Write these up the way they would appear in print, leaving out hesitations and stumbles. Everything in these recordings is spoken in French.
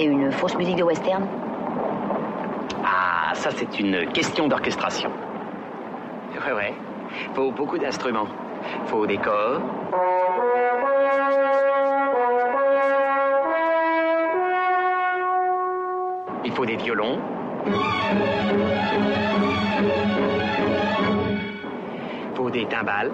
serait une fausse musique de western? Ah, ça c'est une question d'orchestration. Ouais. Faut beaucoup d'instruments. Faut des corps. Il faut des violons. Il faut des timbales.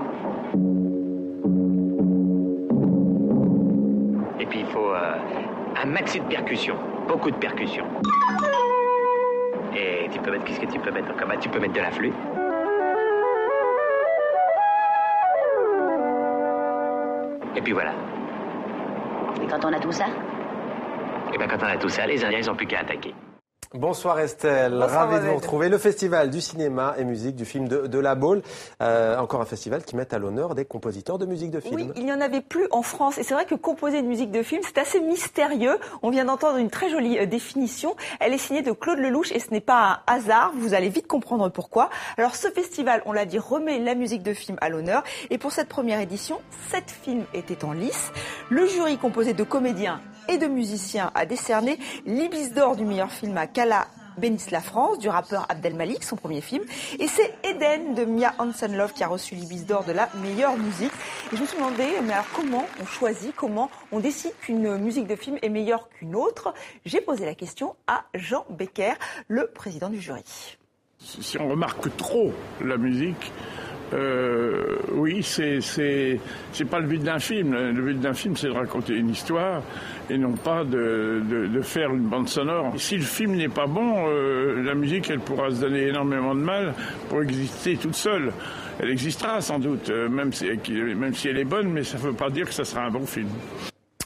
Et puis il faut un maxi de percussions. Beaucoup de percussions. Et tu peux mettre, qu'est-ce que tu peux mettre encore? Tu peux mettre de la flûte. Et puis voilà. Et quand on a tout ça? Et bien quand on a tout ça, les Indiens, ils n'ont plus qu'à attaquer. Bonsoir Estelle, ravi de vous retrouver. Le Festival du cinéma et musique du film de La Baule, encore un festival qui met à l'honneur des compositeurs de musique de film. Oui, il n'y en avait plus en France et c'est vrai que composer une musique de film, c'est assez mystérieux. On vient d'entendre une très jolie définition. Elle est signée de Claude Lelouch et ce n'est pas un hasard, vous allez vite comprendre pourquoi. Alors ce festival, on l'a dit, remet la musique de film à l'honneur et pour cette première édition, 7 films étaient en lice. Le jury composé de comédiens et de musiciens a décerné l'Ibis d'or du meilleur film à Kala bénisse la France, du rappeur Abdel Malik, son premier film. Et c'est Eden de Mia Hansen-Løve qui a reçu l'Ibis d'or de la meilleure musique. Et je me suis demandé, mais alors comment on choisit, comment on décide qu'une musique de film est meilleure qu'une autre? J'ai posé la question à Jean Becker, le président du jury. Si on remarque trop la musique, oui, c'est pas le but d'un film. Le but d'un film, c'est de raconter une histoire et non pas de faire une bande sonore. Si le film n'est pas bon, la musique, elle pourra se donner énormément de mal pour exister toute seule. Elle existera sans doute, même si elle est bonne, mais ça ne veut pas dire que ça sera un bon film.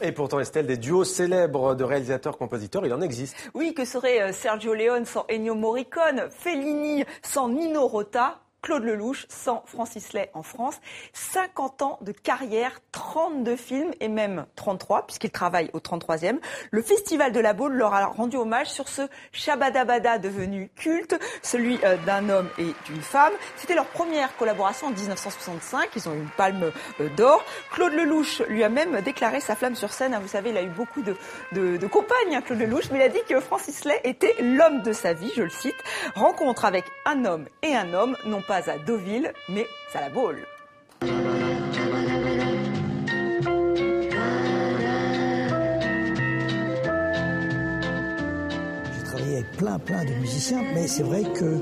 Et pourtant, Estelle, des duos célèbres de réalisateurs-compositeurs, il en existe. Oui, que serait Sergio Leone sans Ennio Morricone, Fellini sans Nino Rota, Claude Lelouch sans Francis Lay en France. 50 ans de carrière, 32 films et même 33, puisqu'il travaille au 33e. Le Festival de la Baule leur a rendu hommage sur ce Shabadabada devenu culte, celui d'un homme et d'une femme. C'était leur première collaboration en 1965. Ils ont eu une palme d'or. Claude Lelouch lui a même déclaré sa flamme sur scène. Vous savez, il a eu beaucoup de compagnes, Claude Lelouch, mais il a dit que Francis Lay était l'homme de sa vie, je le cite. Rencontre avec un homme et un homme, non pas à Deauville, mais à la Baule. J'ai travaillé avec plein de musiciens, mais c'est vrai que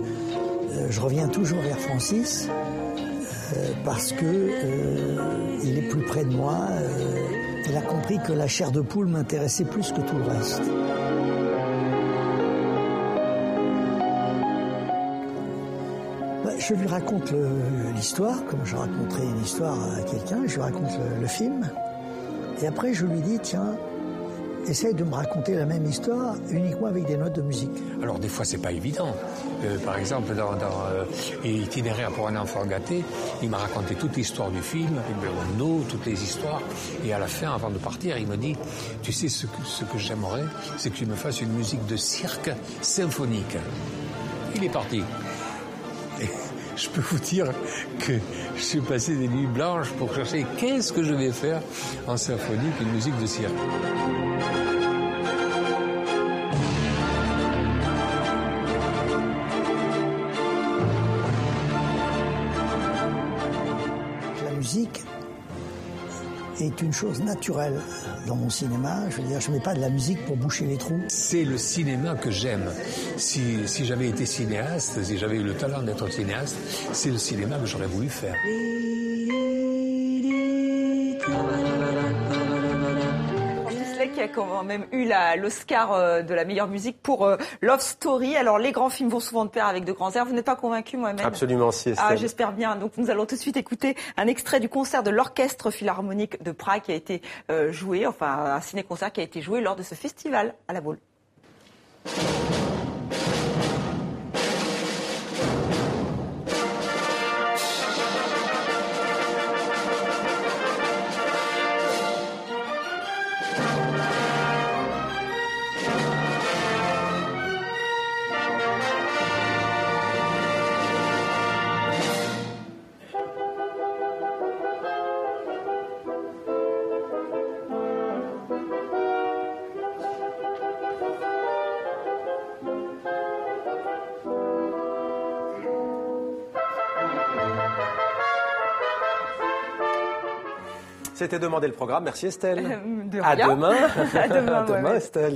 je reviens toujours vers Francis parce que il est plus près de moi. Il a compris que la chair de poule m'intéressait plus que tout le reste. Je lui raconte l'histoire, comme je raconterais une histoire à quelqu'un, je lui raconte le film, et après je lui dis, tiens, essaye de me raconter la même histoire uniquement avec des notes de musique. Alors des fois c'est pas évident. Par exemple dans Itinéraire pour un enfant gâté, il m'a raconté toute l'histoire du film, avec Belmondo, toutes les histoires, et à la fin, avant de partir, il me dit, tu sais ce que j'aimerais, c'est que tu me fasses une musique de cirque symphonique. Il est parti. Je peux vous dire que je suis passé des nuits blanches pour chercher qu'est-ce que je vais faire en symphonique, une musique de cirque. La musique est une chose naturelle dans mon cinéma. Je veux dire, je ne mets pas de la musique pour boucher les trous. C'est le cinéma que j'aime. Si j'avais été cinéaste, si j'avais eu le talent d'être cinéaste, c'est le cinéma que j'aurais voulu faire. Qui a quand même eu l'Oscar de la meilleure musique pour Love Story. Alors les grands films vont souvent de pair avec de grands airs. Vous n'êtes pas convaincu moi-même? Absolument si, Estelle. Ah, j'espère bien. Donc nous allons tout de suite écouter un extrait du concert de l'Orchestre Philharmonique de Prague qui a été joué, enfin un ciné-concert qui a été joué lors de ce festival à la Baule. C'était Demander le programme. Merci Estelle. De À rien. demain. À demain, À demain ouais. Estelle.